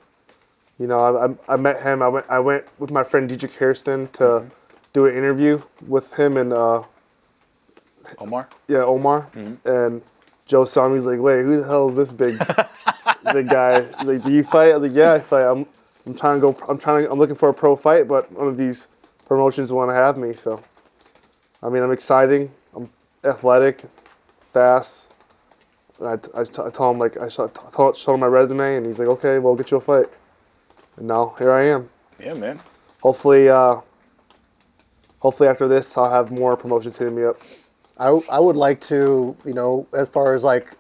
You know, I met him. I went with my friend Dietrich Hairston to do an interview with him and Omar? yeah, Omar. And Joe saw me. He's like, "Wait, who the hell is this big guy?" He's like, "Do you fight?" I was like, "Yeah, I fight. I'm trying to go. I'm looking for a pro fight, but one of these promotions want to have me. So, I mean, I'm exciting. I'm athletic, fast." And I told him like showed him my resume, and he's like, "Okay, well, get you a fight." And now here I am. Yeah, man. Hopefully after this, I'll have more promotions hitting me up. I would like to, you know, as far as like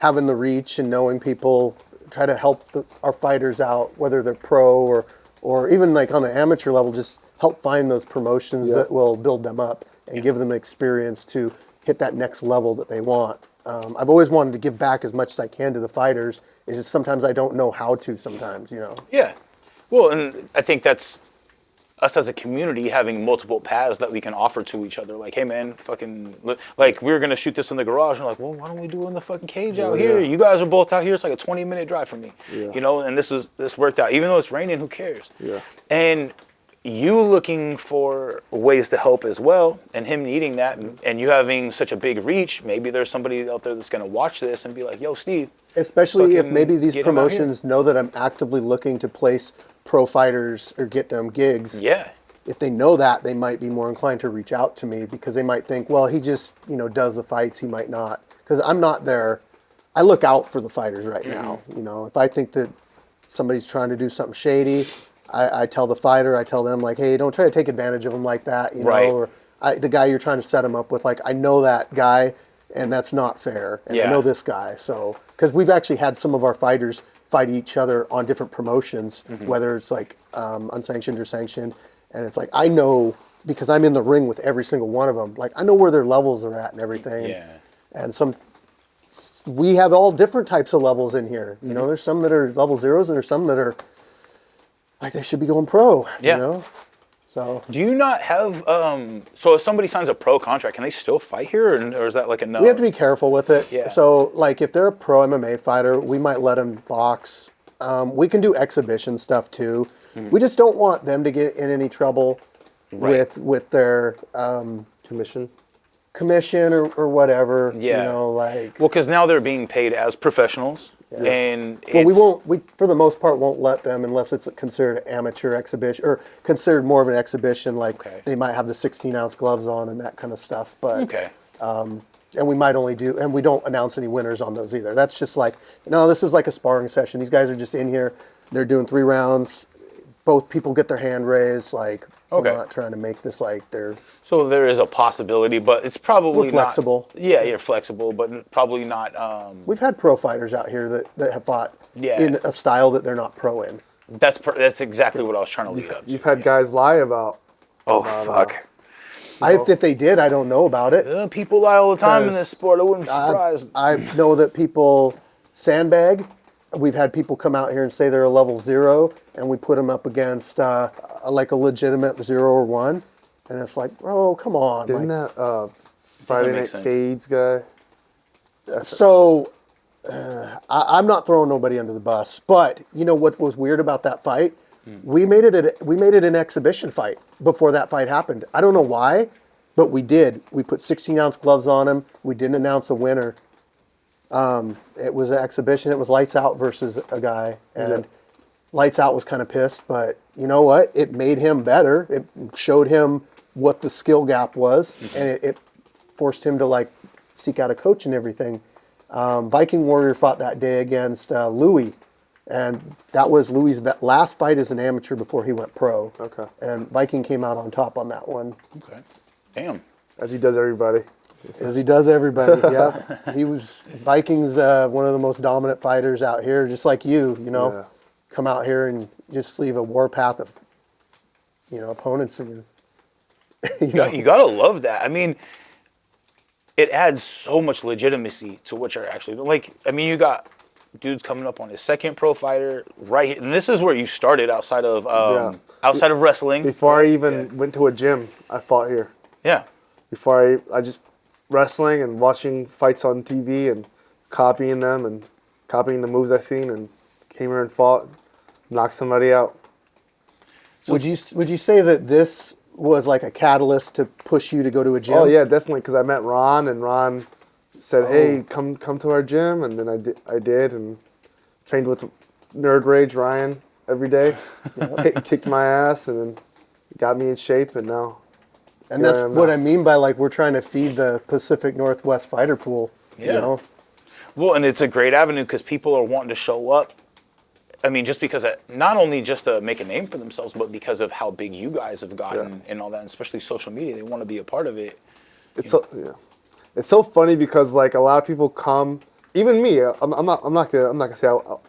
having the reach and knowing people, try to help our fighters out, whether they're pro or even like on the amateur level, just help find those promotions that will build them up and give them experience to hit that next level that they want. I've always wanted to give back as much as I can to the fighters. It's just sometimes I don't know how to sometimes, you know. Yeah. Well, and I think that's us as a community having multiple paths that we can offer to each other. Like, hey, man, like, we were going to shoot this in the garage. And like, well, why don't we do it in the fucking cage out here? You guys are both out here. It's like a 20-minute drive from me. Yeah. You know, and this worked out. Even though it's raining, who cares? Yeah. And you looking for ways to help as well, and him needing that, and you having such a big reach, maybe there's somebody out there that's going to watch this and be like, yo, Steve. Especially if maybe these get 'em out here. promotions know that I'm actively looking to place pro fighters or get them gigs. Yeah. If they know that, they might be more inclined to reach out to me because they might think, well, he just, you know, does the fights. He might not. Because I'm not there. I look out for the fighters right now. You know, if I think that somebody's trying to do something shady, I tell the fighter, I tell them like, hey, don't try to take advantage of them like that, you know, or the guy you're trying to set him up with, like, I know that guy and that's not fair. And I know this guy. So, because we've actually had some of our fighters fight each other on different promotions, whether it's like unsanctioned or sanctioned. And it's like, I know, because I'm in the ring with every single one of them, like, I know where their levels are at and everything. Yeah. And we have all different types of levels in here. You know, there's some that are level zeros and there's some that are, like, they should be going pro, you know? So. Do you not have, so if somebody signs a pro contract, can they still fight here, or is that like a no? We have to be careful with it. Yeah. So, like, if they're a pro MMA fighter, we might let them box. We can do exhibition stuff, too. We just don't want them to get in any trouble with their commission or whatever. Yeah. You know, like. Well, because now they're being paid as professionals. Yes. And We for the most part won't let them unless it's considered an amateur exhibition or considered more of an exhibition. Like they might have the 16-ounce gloves on and that kind of stuff. But and we might only do, and we don't announce any winners on those either. That's just like, no, this is like a sparring session. These guys are just in here. They're doing 3 rounds. Both people get their hand raised. Like, we're not trying to make this like they're. So there is a possibility, but it's probably we're flexible. Yeah, you're flexible, but probably not. We've had pro fighters out here that have fought in a style that they're not pro in. That's exactly what I was trying to lead up to. You've had guys lie about. Fuck. If they did, I don't know about it. People lie all the time in this sport. I wouldn't be surprised. I know that people sandbag. We've had people come out here and say they're a level 0, and we put them up against like a legitimate 0 or 1, and it's like, bro, come on. Didn't that Friday Night Fades guy? So I'm not throwing nobody under the bus, but you know what was weird about that fight? We made it an exhibition fight before that fight happened. I don't know why, but we did. We put 16-ounce gloves on him. We didn't announce a winner. It was an exhibition. It was Lights Out versus a guy, and Lights Out was kind of pissed, but you know what? It made him better. It showed him what the skill gap was, and it forced him to like seek out a coach and everything. Viking Warrior fought that day against Louis, and that was Louis' last fight as an amateur before he went pro. Okay. And Viking came out on top on that one. Okay. Damn. As he does everybody. As he does everybody, yeah. He was Vikings, one of the most dominant fighters out here, just like you know. Yeah. Come out here and just leave a warpath of, you know, opponents. And you gotta love that. I mean, it adds so much legitimacy to what you're actually doing. Like, I mean, you got dude's coming up on his second pro fighter right here. And this is where you started outside of wrestling. Before I even went to a gym, I fought here. Yeah. Before I just wrestling and watching fights on TV and copying them and copying the moves I seen and came here and fought, knocked somebody out. So would you say that this was like a catalyst to push you to go to a gym? Oh yeah, definitely. Because I met Ron, and Ron said, "Hey, come to our gym," and then I did, and trained with Nerd Rage Ryan every day. Kicked my ass, and then got me in shape, and now. And that's what I mean by like we're trying to feed the Pacific Northwest fighter pool. Yeah. You know? Well, and it's a great avenue because people are wanting to show up. I mean, just because not only just to make a name for themselves, but because of how big you guys have gotten and all that, and especially social media, they want to be a part of it. It's so funny because like a lot of people come, even me. I'm not gonna say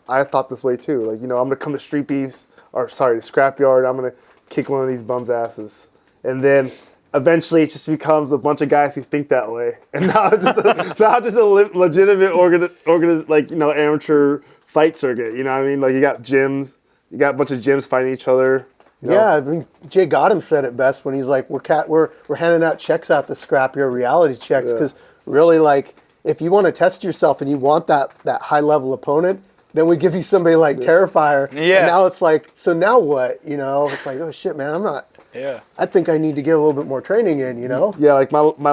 I thought this way too. Like, you know, I'm gonna come to Street Beefs to Scrapyard. I'm gonna kick one of these bums' asses, and then eventually it just becomes a bunch of guys who think that way, and now it's just a legitimate amateur fight circuit. You know what I mean? Like, you got gyms, you got a bunch of gyms fighting each other. You know? Yeah, I mean, Jay Gotham said it best when he's like, we're handing out checks out to Scrapyard reality checks because really, like, if you want to test yourself and you want that high level opponent, then we give you somebody like Terrifier. Yeah. And now it's like, so now what? You know, it's like, oh shit, man, I'm not. Yeah. I think I need to get a little bit more training in. You know. Yeah, like one of my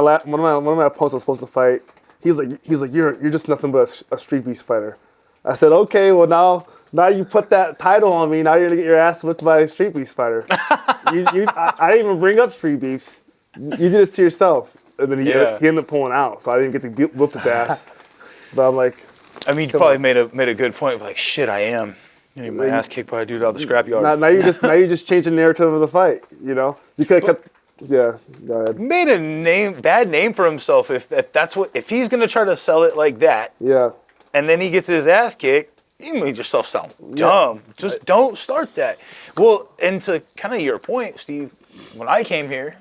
opponents I was supposed to fight. He's like you're just nothing but a Street Beast fighter. I said, okay, well now you put that title on me. Now you're gonna get your ass whipped by a Street Beast fighter. I didn't even bring up Street Beefs. You did this to yourself, and then he ended up pulling out, so I didn't get to whoop his ass. But I'm like, I mean, you probably made a good point. Like, shit, I am. You know, my ass kicked by a dude out of the scrapyard. Now you just changed the narrative of the fight. You know, you could have kept. Yeah, go ahead. Made a bad name for himself if he's gonna try to sell it like that. Yeah. And then he gets his ass kicked. You made yourself sound dumb. Just don't start that. Well, and to kind of your point, Steve, when I came here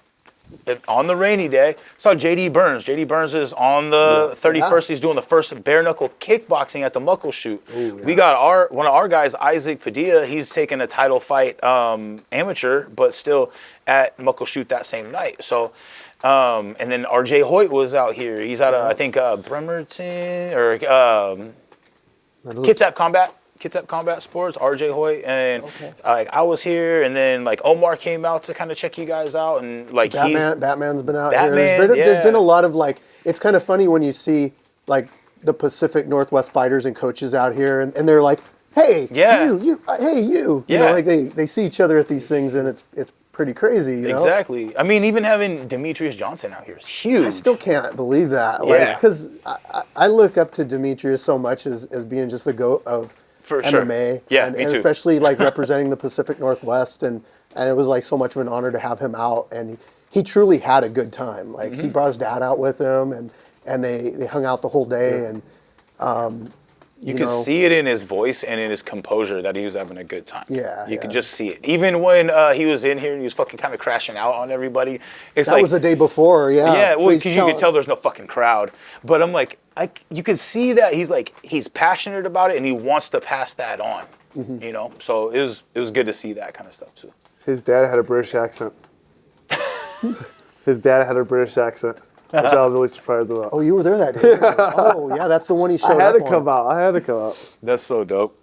on the rainy day, saw JD Burns. JD Burns is on the 31st. He's doing the first bare knuckle kickboxing at the Muckleshoot. We got one of our guys, Isaac Padilla. He's taking a title fight, amateur, but still at Muckleshoot that same night. So. And then RJ Hoyt was out here. He's out of, I think, Bremerton or Kitsap Combat Sports, RJ Hoyt. And I was here, and then like Omar came out to kind of check you guys out. And like Batman's been out here. There's been a lot of like, it's kind of funny when you see like the Pacific Northwest fighters and coaches out here, and they're like, hey, you. You know, like they see each other at these things, and it's pretty crazy, you know? Exactly. I mean, even having Demetrius Johnson out here is huge. I still can't believe that. Because I look up to Demetrius so much as being just the GOAT of MMA. Yeah, and me too. Especially like representing the Pacific Northwest, and it was like so much of an honor to have him out. And he truly had a good time. Like he brought his dad out with him, and they hung out the whole day. And you could see it in his voice and in his composure that he was having a good time. Yeah, you could just see it. Even when he was in here and he was fucking kind of crashing out on everybody. That was the day before, Yeah, well, because you could tell there's no fucking crowd. But I'm like, you could see that he's passionate about it and he wants to pass that on. You know, so it was good to see that kind of stuff too. His dad had a British accent. Which I was really surprised about. Oh, you were there that day. Oh, yeah, that's the one he showed up on. I had to come out. That's so dope.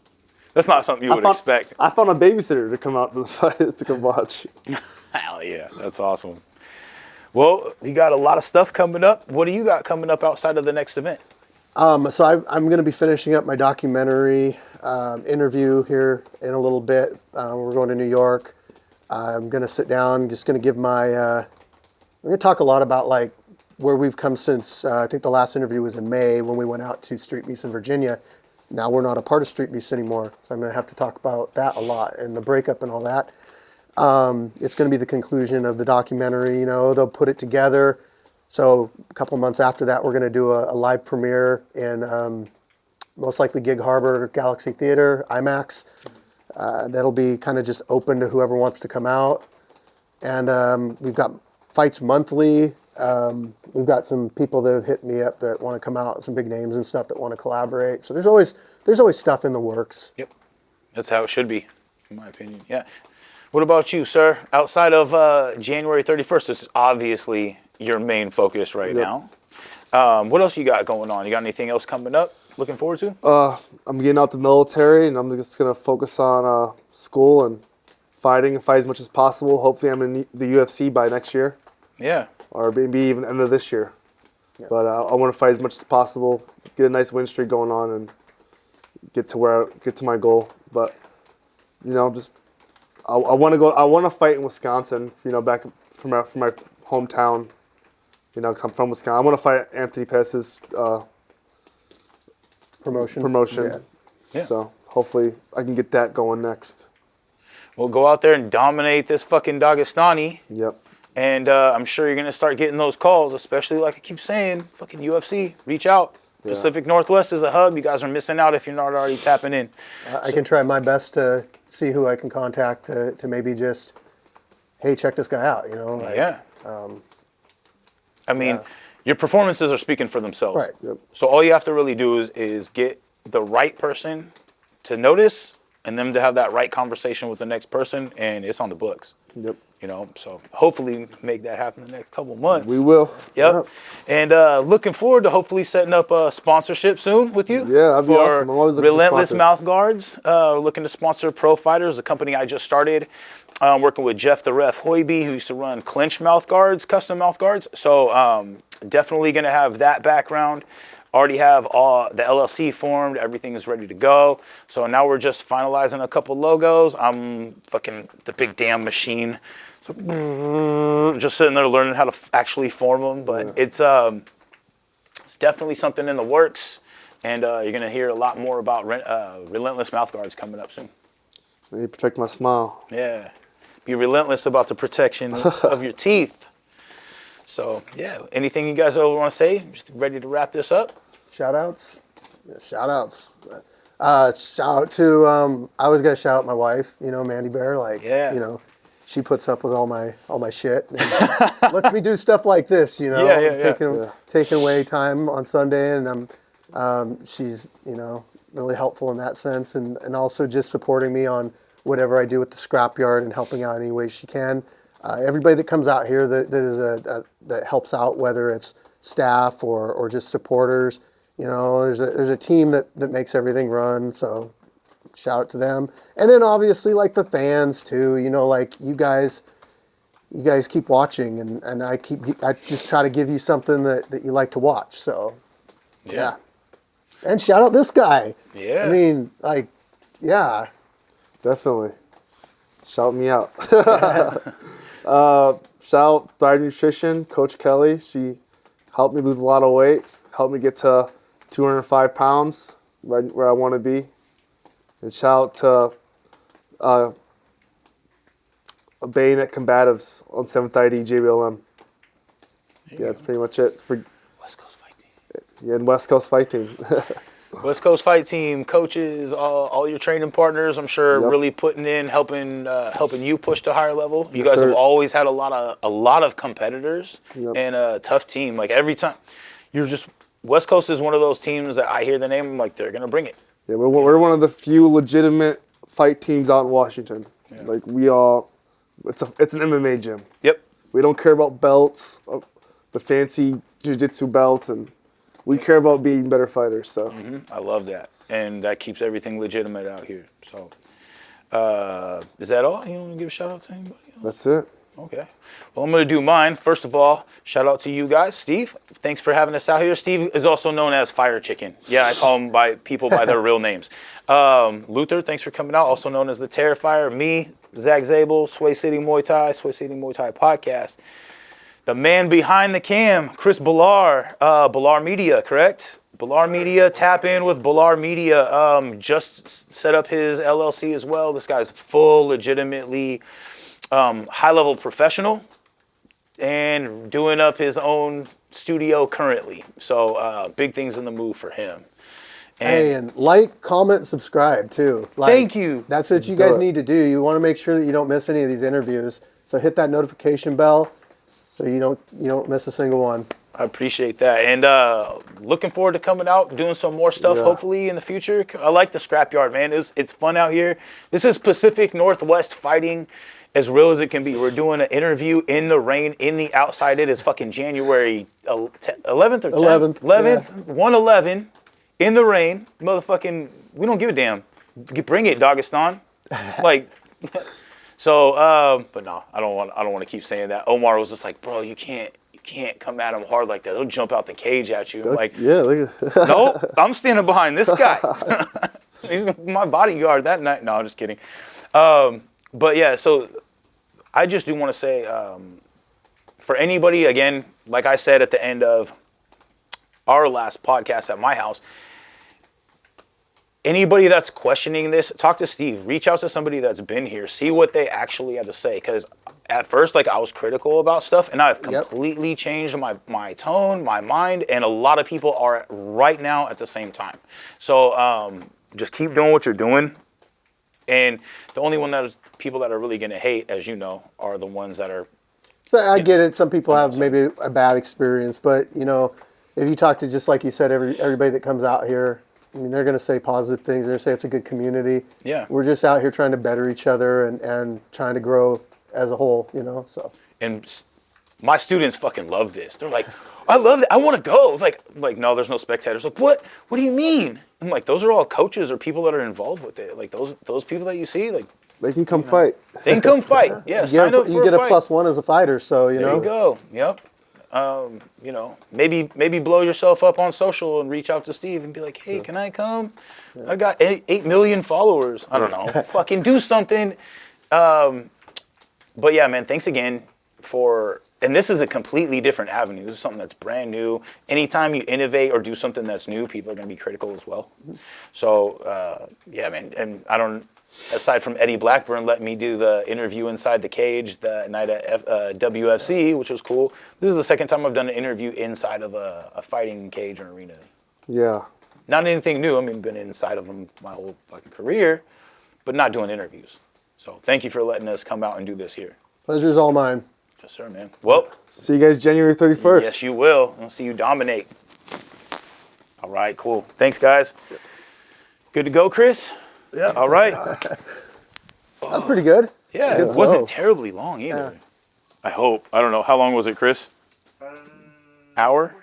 That's not something you would expect. I found a babysitter to come out to the fight to come watch. Hell yeah, that's awesome. Well, you got a lot of stuff coming up. What do you got coming up outside of the next event? So I'm going to be finishing up my documentary interview here in a little bit. We're going to New York. I'm going to sit down, just going to give my... we're going to talk a lot about like where we've come since, I think the last interview was in May when we went out to Street Beefs in Virginia. Now we're not a part of Street Beefs anymore, so I'm going to have to talk about that a lot and the breakup and all that. It's going to be the conclusion of the documentary, you know, they'll put it together. So a couple months after that, we're going to do a live premiere in most likely Gig Harbor Galaxy Theater, IMAX. That'll be kind of just open to whoever wants to come out. And we've got fights monthly. We've got some people that have hit me up that want to come out, some big names and stuff that want to collaborate. So there's there's always stuff in the works. Yep. That's how it should be, in my opinion. Yeah. What about you, sir? Outside of January 31st, this is obviously your main focus right now. What else you got going on? You got anything else coming up? Looking forward to? I'm getting out the military, and I'm just gonna focus on school and fight as much as possible. Hopefully, I'm in the UFC by next year, Yeah. or maybe even end of this year. Yeah. But I want to fight as much as possible, get a nice win streak going on, and get to my goal. But just I want to go. I want to fight in Wisconsin. Back from my hometown. Because I'm from Wisconsin. I want to fight Anthony Pettis' promotion. Yeah. So hopefully I can get that going next. We'll go out there and dominate this fucking Dagestani. Yep. And I'm sure you're going to start getting those calls, especially like I keep saying, fucking UFC. Reach out. Yeah. Pacific Northwest is a hub. You guys are missing out if you're not already tapping in. I can try my best to see who I can contact to maybe just, hey, check this guy out. Yeah. I mean, your performances are speaking for themselves. Right. Yep. So all you have to really do is get the right person to notice and them to have that right conversation with the next person, and it's on the books. Yep. So hopefully make that happen in the next couple months. We will. Yep. And looking forward to hopefully setting up a sponsorship soon with you. Yeah, that'd be awesome. I'm always looking for Relentless sponsors. Mouth Guards. Looking to sponsor Pro Fighters, a company I just started. Working with Jeff the Ref Hoiby, who used to run Clinch Mouth Guards, custom mouth guards. So definitely going to have that background. Already have all the LLC formed. Everything is ready to go. So now we're just finalizing a couple logos. I'm fucking the big damn machine. So just sitting there learning how to actually form them. But it's definitely something in the works. And you're going to hear a lot more about Relentless Mouth Guards coming up soon. I need to protect my smile. Yeah. Be relentless about the protection of your teeth. So, yeah. Anything you guys want to say? Just ready to wrap this up? Shout outs. Yeah, shout outs. Shout out to, I always got to shout out my wife, Mandy Bear. She puts up with all my shit and lets me do stuff like this, taking away time on Sunday. And she's, really helpful in that sense. And also just supporting me on whatever I do with the Scrapyard and helping out any way she can. Everybody that comes out here that helps out, whether it's staff or just supporters, there's a team that makes everything run. So shout out to them. And then obviously like the fans too, like you guys keep watching and I just try to give you something that you like to watch. So yeah. And shout out this guy. Yeah. I mean, yeah. Definitely. Shout me out. Shout out Thrive Nutrition, Coach Kelly. She helped me lose a lot of weight, helped me get to 205 pounds, right where I want to be. And shout out to Bayonet Combatives on 7th ID JBLM. Yeah, that's pretty much it. For West Coast Fight Team. Yeah, and West Coast Fight Team. West Coast Fight Team, coaches, all your training partners, I'm sure, really putting in, helping you push to a higher level. You guys have always had a lot of competitors and a tough team. Like every time, West Coast is one of those teams that I hear the name, I'm like, they're gonna bring it. Yeah, we're one of the few legitimate fight teams out in Washington. Yeah. Like it's an MMA gym. Yep. We don't care about belts, the fancy jiu-jitsu belts, and we care about being better fighters. So I love that, and that keeps everything legitimate out here. So, is that all? You want to give a shout out to anybody else? That's it. Okay. Well, I'm going to do mine. First of all, shout out to you guys. Steve, thanks for having us out here. Steve is also known as Firechicken. Yeah, I call him by their real names. Luther, thanks for coming out, also known as the Terrifier. Me, Zach Zabel, Sway City Muay Thai podcast. The man behind the cam, Chris Ballar, Ballar Media, correct? Ballar Media, tap in with Ballar Media. Just set up his LLC as well. This guy's full, legitimately high-level professional and doing up his own studio currently. So big things in the move for him. And like, comment, subscribe too. Thank you. That's what you guys need to do. You want to make sure that you don't miss any of these interviews. So hit that notification bell so you don't miss a single one. I appreciate that. And looking forward to coming out, doing some more stuff, Yeah. hopefully, in the future. I like the Scrapyard, man. It's fun out here. This is Pacific Northwest fighting as real as it can be. We're doing an interview in the rain, in the outside. It is fucking January 11th or 10th? 11th, 1/11, in the rain. Motherfucking, we don't give a damn. Bring it, Dagestan. Like... So, but no, I don't want to keep saying that. Omar was just like, bro, you can't come at him hard like that. They'll jump out the cage at you. I'm like, Yeah, look at no, I'm standing behind this guy. He's my bodyguard that night. No, I'm just kidding. But yeah, so I just do want to say, for anybody, again, like I said at the end of our last podcast at my house, anybody that's questioning this, talk to Steve. Reach out to somebody that's been here. See what they actually have to say. Because at first, like, I was critical about stuff, and I've completely changed my tone, my mind, and a lot of people are right now at the same time. So just keep doing what you're doing. And the only one that is people that are really going to hate, as you know, are the ones that are... So I get it. Some people have maybe a bad experience, but, you know, if you talk to, just like you said, everybody that comes out here, I mean, they're going to say positive things. They're going to say it's a good community. Yeah. We're just out here trying to better each other and trying to grow as a whole, you know, so. And my students fucking love this. They're like, I love it. I want to go. Like, no, there's no spectators. Like, what? What do you mean? I'm like, those are all coaches or people that are involved with it. Like, those people that you see, like, they can come fight. they can come fight. Yeah, You get a +1 as a fighter, so, you know. There you go. Yep. You know, maybe blow yourself up on social and reach out to Steve and be like, hey, can I come? I got 8 million followers. I don't know. Fucking do something. But yeah, man, thanks again for, and this is a completely different avenue. This is something that's brand new. Anytime you innovate or do something that's new, people are going to be critical as well. So, yeah, man, and I don't, aside from Eddie Blackburn letting me do the interview inside the cage the night at WFC, which was cool. This is the second time I've done an interview inside of a fighting cage or arena. Yeah. Not anything new. I mean, been inside of them my whole fucking career, but not doing interviews. So thank you for letting us come out and do this here. Pleasure's all mine. Yes, sir, man. Well, See you guys January 31st. yes, you will. I'll see you dominate. All right, cool. Thanks, guys. Good to go, Chris? Yeah. All right. That's pretty good. Yeah, Good it wasn't flow. terribly long either. I hope. I don't know. How long was it, Chris? Hour?